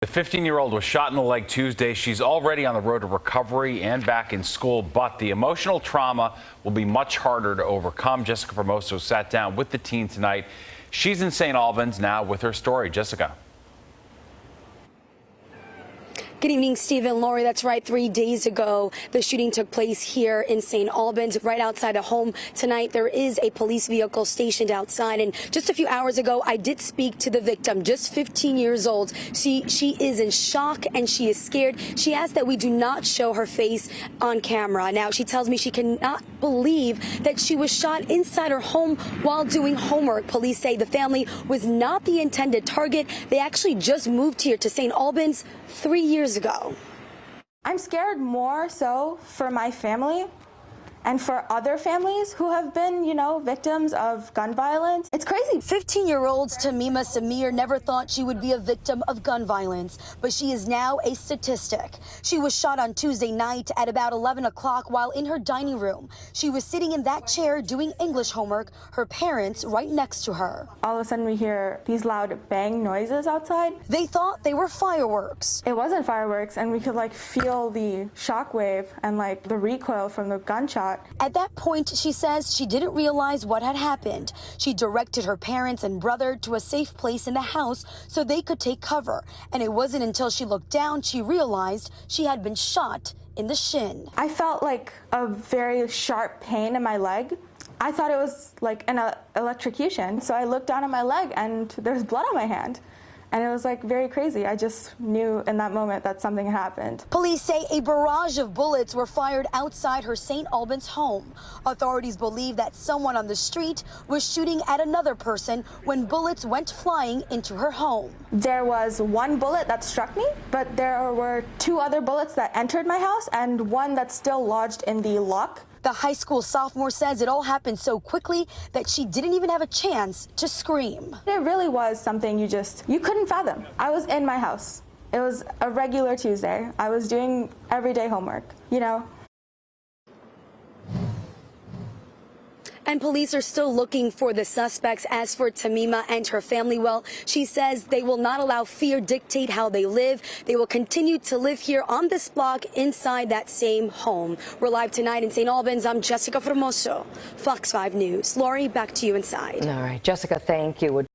The 15-year-old was shot in the leg Tuesday. She's already on the road to recovery and back in school, but the emotional trauma will be much harder to overcome. Jessica Formoso sat down with the teen tonight. She's in St. Albans now with her story. Jessica. Good evening, Steve and Lori. That's right. 3 days ago, the shooting took place here in St. Albans, right outside a home. Tonight, there is a police vehicle stationed outside. And just a few hours ago, I did speak to the victim, just 15 years old. She is in shock and she is scared. She asked that we do not show her face on camera. Now, she tells me she cannot believe that she was shot inside her home while doing homework. Police say the family was not the intended target. They actually just moved here to St. Albans 3 years ago. I'm scared more so for my family and for other families who have been, victims of gun violence. It's crazy. 15-year-old Tamima Samir never thought she would be a victim of gun violence, but she is now a statistic. She was shot on Tuesday night at about 11 o'clock while in her dining room. She was sitting in that chair doing English homework, her parents right next to her. All of a sudden we hear these loud bang noises outside. They thought they were fireworks. It wasn't fireworks, and we could feel the shockwave and the recoil from the gunshot. At that point, she says she didn't realize what had happened. She directed her parents and brother to a safe place in the house so they could take cover. And it wasn't until she looked down she realized she had been shot in the shin. I felt a very sharp pain in my leg. I thought it was an electrocution. So I looked down at my leg and there's blood on my hand. And it was very crazy. I just knew in that moment that something had happened. Police say a barrage of bullets were fired outside her St. Albans home. Authorities believe that someone on the street was shooting at another person when bullets went flying into her home. There was one bullet that struck me, but there were two other bullets that entered my house and one that's still lodged in the lock. The high school sophomore says it all happened so quickly that she didn't even have a chance to scream. It really was something you couldn't fathom. I was in my house. It was a regular Tuesday. I was doing everyday homework, And police are still looking for the suspects. As for Tamima and her family, well, she says they will not allow fear dictate how they live. They will continue to live here on this block inside that same home. We're live tonight in St. Albans. I'm Jessica Formoso, Fox 5 News. Lori, back to you inside. All right, Jessica, thank you.